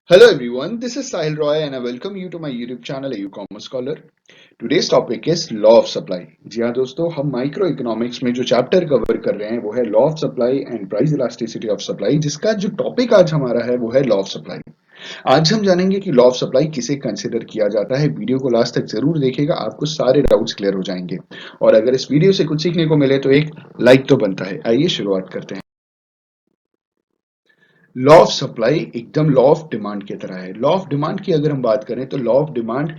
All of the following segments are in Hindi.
Hello everyone, this is Sahil Roy and I welcome you to my YouTube channel e-commerce scholar. Today's topic is law of supply. जी हाँ दोस्तों, हम माइक्रो इकोनॉमिक्स में जो चैप्टर कवर कर रहे हैं वो है law of supply and price elasticity of supply, जिसका जो टॉपिक आज हमारा है वो है लॉ ऑफ सप्लाई। आज हम जानेंगे कि लॉ ऑफ सप्लाई किसे कंसिडर किया जाता है। वीडियो को लास्ट तक जरूर देखिएगा, आपको सारे डाउट्स क्लियर हो जाएंगे। और अगर इस वीडियो से कुछ सीखने को मिले तो एक लाइक तो बनता है। आइए शुरुआत करते हैं। लॉ ऑफ सप्लाई एकदम लॉ ऑफ डिमांड की तरह है। लॉ ऑफ डिमांड की अगर हम बात करें तो लॉ ऑफ डिमांड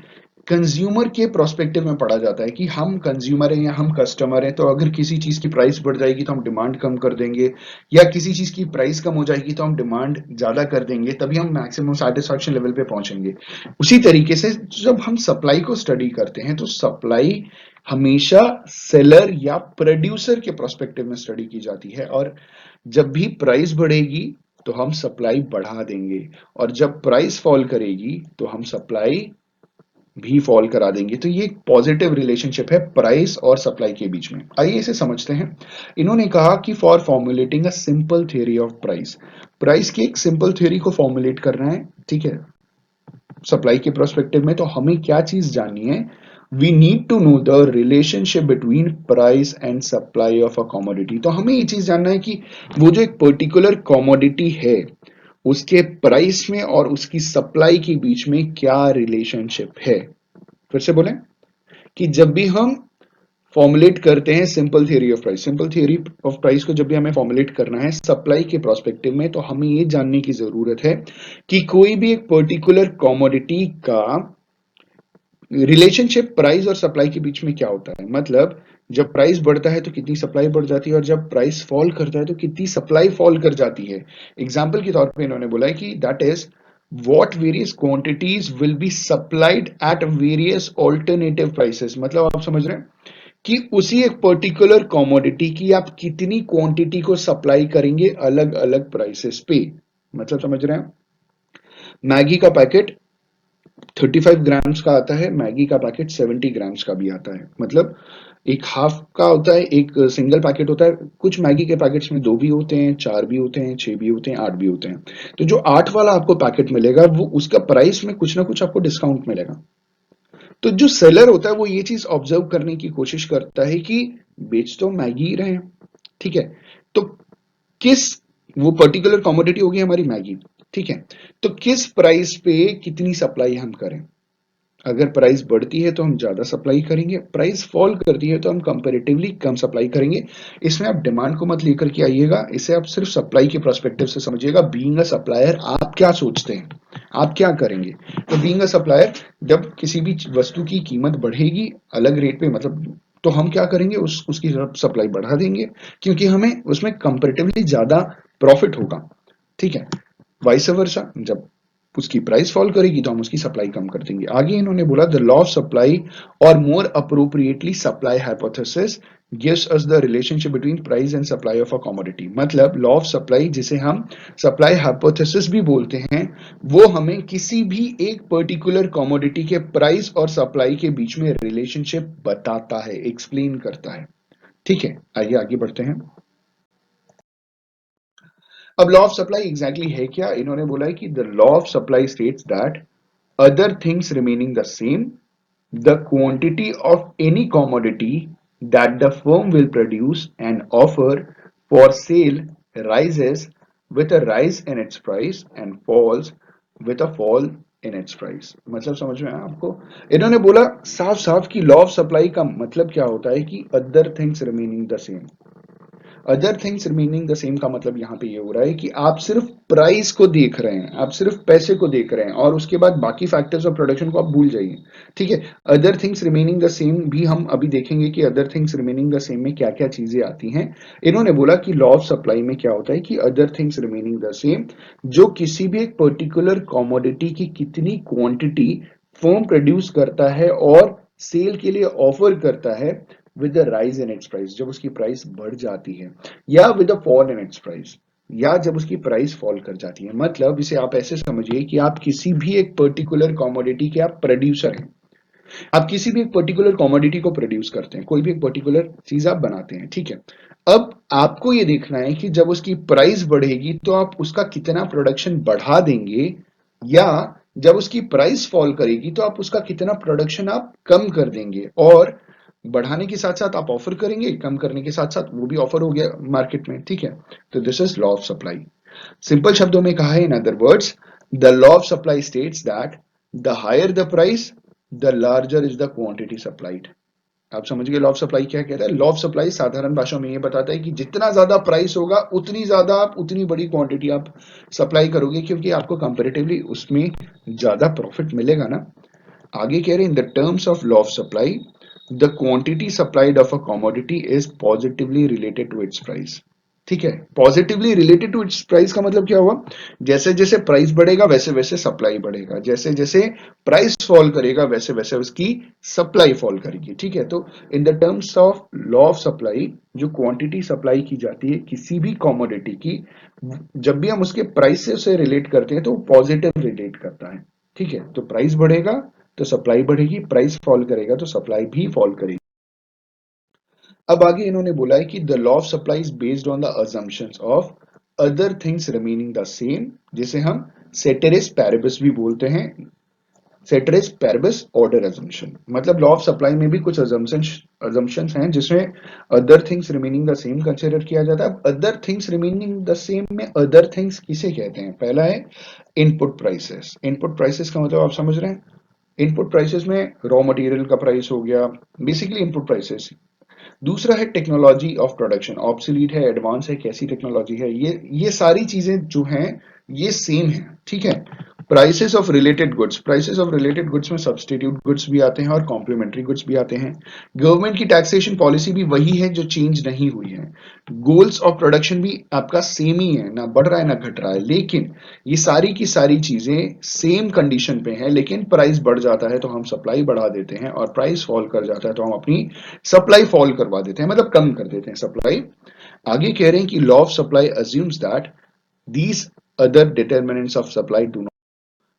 कंज्यूमर के प्रोस्पेक्टिव में पढ़ा जाता है कि हम कंज्यूमर हैं या हम कस्टमर हैं, तो अगर किसी चीज की प्राइस बढ़ जाएगी तो हम डिमांड कम कर देंगे, या किसी चीज की प्राइस कम हो जाएगी तो हम डिमांड ज्यादा कर देंगे, तभी हम मैक्सिमम सेटिस्फैक्शन लेवल पे पहुंचेंगे। उसी तरीके से जब हम सप्लाई को स्टडी करते हैं तो सप्लाई हमेशा सेलर या प्रोड्यूसर के प्रोस्पेक्टिव में स्टडी की जाती है। और जब भी प्राइस बढ़ेगी तो हम सप्लाई बढ़ा देंगे, और जब प्राइस फॉल करेगी तो हम सप्लाई भी फॉल करा देंगे। तो ये एक पॉजिटिव रिलेशनशिप है प्राइस और सप्लाई के बीच में। आइए इसे समझते हैं। इन्होंने कहा कि for formulating a simple theory of price, price की एक सिंपल थ्योरी को फॉर्मुलेट करना है, ठीक है, सप्लाई के प्रोस्पेक्टिव में, तो हमें क्या चीज जाननी है? We need to know the relationship between price and supply of a commodity. तो हमें ये चीज जानना है कि वो जो एक पर्टिकुलर कमोडिटी है उसके प्राइस में और उसकी सप्लाई के बीच में क्या रिलेशनशिप है। फिर से बोलें कि जब भी हम फॉर्मुलेट करते हैं simple theory of price, simple theory of price को जब भी हमें फॉर्मुलेट करना है सप्लाई के प्रोस्पेक्टिव में, तो हमें ये जानने की जरूरत है कि कोई भी एक पर्टिकुलर कमोडिटी का रिलेशनशिप प्राइस और सप्लाई के बीच में क्या होता है। मतलब जब प्राइस बढ़ता है तो कितनी सप्लाई बढ़ जाती है, और जब प्राइस फॉल करता है तो कितनी सप्लाई फॉल कर जाती है। एग्जाम्पल के तौर पे इन्होंने बोला है कि that is what various quantities will be supplied at various alternative prices। मतलब आप समझ रहे हैं कि उसी एक पर्टिकुलर कमोडिटी की आप कितनी क्वांटिटी को सप्लाई करेंगे अलग अलग प्राइसेस पे। मतलब समझ रहे हैं, मैगी का पैकेट 35 ग्राम्स का आता है, मैगी का पैकेट 70 ग्राम्स का भी आता है। मतलब एक हाफ का होता है, एक सिंगल पैकेट होता है। कुछ मैगी के पैकेट्स में 2 भी होते हैं, 4 भी होते हैं, 6 भी होते हैं, 8 भी होते हैं। तो जो 8 वाला आपको पैकेट मिलेगा वो उसका प्राइस में कुछ ना कुछ आपको डिस्काउंट मिलेगा। तो जो सेलर होता है वो ये चीज ऑब्जर्व करने की कोशिश करता है कि बेच तो मैगी ही रहे हैं, ठीक है, तो किस, वो पर्टिकुलर कमोडिटी होगी हमारी मैगी, ठीक है, तो किस प्राइस पे कितनी सप्लाई हम करें। अगर प्राइस बढ़ती है तो हम ज्यादा सप्लाई करेंगे, प्राइस फॉल करती है तो हम कंपैरेटिवली कम सप्लाई करेंगे। इसमें आप डिमांड को मत लेकर के आइएगा, इसे आप सिर्फ सप्लाई के पर्सपेक्टिव से समझिएगा। बीइंग अ सप्लायर आप क्या सोचते हैं, आप क्या करेंगे। तो बीइंग अ सप्लायर, जब किसी भी वस्तु की कीमत बढ़ेगी अलग रेट पे, मतलब तो हम क्या करेंगे, उसकी सप्लाई बढ़ा देंगे, क्योंकि हमें उसमें कंपैरेटिवली ज्यादा प्रॉफिट होगा, ठीक है। वाइस वर्सा, जब उसकी प्राइस फॉल करेगी तो हम उसकी सप्लाई कम कर देंगे। आगे इन्होंने बोला द लॉ ऑफ सप्लाई और more appropriately supply hypothesis gives us the relationship between price and supply of a commodity. मतलब लॉ ऑफ सप्लाई, जिसे हम सप्लाई हाइपोथेसिस भी बोलते हैं, वो हमें किसी भी एक पर्टिकुलर कमोडिटी के प्राइस और सप्लाई के बीच में रिलेशनशिप बताता है, एक्सप्लेन करता है, ठीक है। आइए आगे बढ़ते हैं। अब लॉ ऑफ सप्लाई एग्जैक्टली है क्या। इन्होंने बोला है कि the law of supply states that other things remaining the same, the quantity of any commodity that the firm will produce and offer for sale rises with a rise in its price and falls with a fall in its price। मतलब समझ में आया आपको। इन्होंने बोला साफ साफ कि लॉ ऑफ सप्लाई का मतलब क्या होता है कि other things remaining the same. Other things remaining the same का मतलब यहां पे ये हो रहा है कि आप सिर्फ प्राइस को देख रहे हैं, आप सिर्फ पैसे को देख रहे हैं, और उसके बाद बाकी फैक्टर्स ऑफ प्रोडक्शन को आप भूल जाइए, ठीक है। Other things remaining the same भी हम अभी देखेंगे कि other things remaining the same में क्या क्या चीजें आती हैं। इन्होंने बोला कि लॉ ऑफ सप्लाई में क्या होता है कि other things remaining the same, जो किसी भी एक पर्टिकुलर कॉमोडिटी की कितनी क्वांटिटी फर्म प्रोड्यूस करता है और सेल के लिए ऑफर करता है with the rise in its price, जब उसकी प्राइस बढ़ जाती है, या with the fall in its price, या जब उसकी प्राइस फॉल कर जाती है। मतलब इसे आप ऐसे समझिए कि आप किसी भी एक पर्टिकुलर कमोडिटी के आप प्रोड्यूसर हैं, आप किसी भी एक पर्टिकुलर कमोडिटी को प्रोड्यूस करते हैं, कोई भी एक पर्टिकुलर चीज आप बनाते हैं, ठीक है। अब आपको ये देखना है कि जब उसकी प्राइस बढ़ेगी तो आप उसका कितना प्रोडक्शन बढ़ा देंगे या जब उसकी प्राइस फॉल करेगी तो आप उसका कितना प्रोडक्शन आप कम कर देंगे, और बढ़ाने के साथ साथ आप ऑफर करेंगे, कम करने के साथ साथ वो भी ऑफर हो गया मार्केट में, ठीक है। तो this is law of supply. Simple शब्दों में कहा है, in other words, the law of supply states that the higher the price, the larger is the quantity supplied. आप समझ गए लॉ ऑफ सप्लाई क्या कहता है। लॉ ऑफ सप्लाई साधारण भाषा में ये बताता है कि जितना ज्यादा प्राइस होगा उतनी ज्यादा आप उतनी बड़ी क्वांटिटी आप सप्लाई करोगे, क्योंकि आपको कंपैरेटिवली उसमें ज्यादा प्रॉफिट मिलेगा ना। आगे कह रहे हैं, in the terms of law of supply the quantity supplied of a commodity is positively related to its price. ठीक है, positively related to its price का मतलब क्या हुआ, जैसे जैसे प्राइस बढ़ेगा वैसे वैसे सप्लाई बढ़ेगा, जैसे जैसे प्राइस फॉल करेगा वैसे वैसे उसकी सप्लाई फॉल करेगी। ठीक है, तो इन the terms of law of supply जो क्वांटिटी सप्लाई की जाती है किसी भी कमोडिटी की, जब भी हम उसके प्राइस से उसे रिलेट करते हैं तो पॉजिटिव रिलेट करता है। ठीक है, तो प्राइस बढ़ेगा तो सप्लाई बढ़ेगी, प्राइस फॉल करेगा तो सप्लाई भी फॉल करेगी। अब आगे इन्होंने बोला है कि the law of supply is based on the assumptions of other things remaining the same, जिसे हम सेटेरिस पैरिबस भी बोलते हैं। सेटेरिस पैरिबस ऑर्डर अजम्पशन, मतलब लॉ ऑफ सप्लाई में भी कुछ अजम्पशंस हैं जिसमें other things remaining the same consider किया जाता है। अब other things remaining the same में अदर थिंग्स किसे कहते हैं? पहला है इनपुट प्राइसेस। इनपुट प्राइसेस का मतलब आप समझ रहे हैं, इनपुट प्राइसेस में रॉ मटेरियल का प्राइस हो गया, बेसिकली इनपुट प्राइसेस। दूसरा है टेक्नोलॉजी ऑफ प्रोडक्शन, ऑब्सोलीट है, एडवांस है, कैसी टेक्नोलॉजी है, ये सारी चीजें जो हैं ये सेम है। ठीक है, prices of related goods, prices of related goods में सब्स्टिट्यूट गुड्स भी आते हैं और कॉम्प्लीमेंट्री गुड्स भी आते हैं। गवर्नमेंट की टैक्सेशन पॉलिसी भी वही है जो चेंज नहीं हुई है। गोल्स ऑफ प्रोडक्शन भी आपका सेम ही है, ना बढ़ रहा है ना घट रहा है, लेकिन ये सारी की सारी चीजें सेम कंडीशन पे हैं। लेकिन प्राइस बढ़ जाता है तो हम सप्लाई बढ़ा देते हैं, और प्राइस फॉल कर जाता है तो हम अपनी सप्लाई फॉल करवा देते हैं, मतलब कम कर देते हैं सप्लाई। आगे कह रहे हैं कि law of supply assumes that these other determinants of supply do not,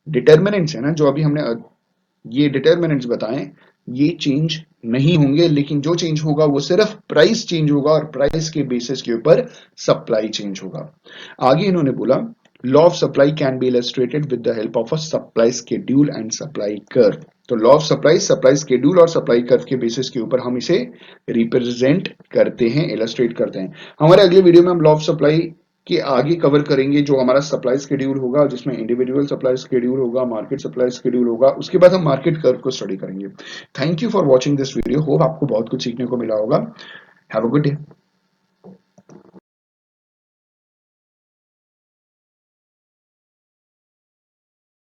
determinants है ना जो अभी हमने ये डिटर्मिनेंट्स बताएं, ये चेंज नहीं होंगे, लेकिन जो चेंज होगा वो सिर्फ प्राइस चेंज होगा, और प्राइस के बेसिस के ऊपर सप्लाई चेंज होगा। आगे इन्होंने बोला, law of supply can be illustrated with the help of a supply schedule and supply curve. तो law of supply supply schedule और सप्लाई कर्व के बेसिस के ऊपर हम इसे रिप्रेजेंट करते हैं, इलस्ट्रेट करते हैं। हमारे अगले वीडियो में हम लॉ ऑफ सप्लाई के आगे कवर करेंगे जो हमारा सप्लाई स्केड्यूल होगा, जिसमें इंडिविजुअल सप्लाई स्केड्यूल होगा, मार्केट सप्लाई स्केड्यूल होगा, उसके बाद हम मार्केट कर्व को स्टडी करेंगे। Thank you for watching this video, hope आपको बहुत कुछ सीखने को मिला होगा। Have a good day.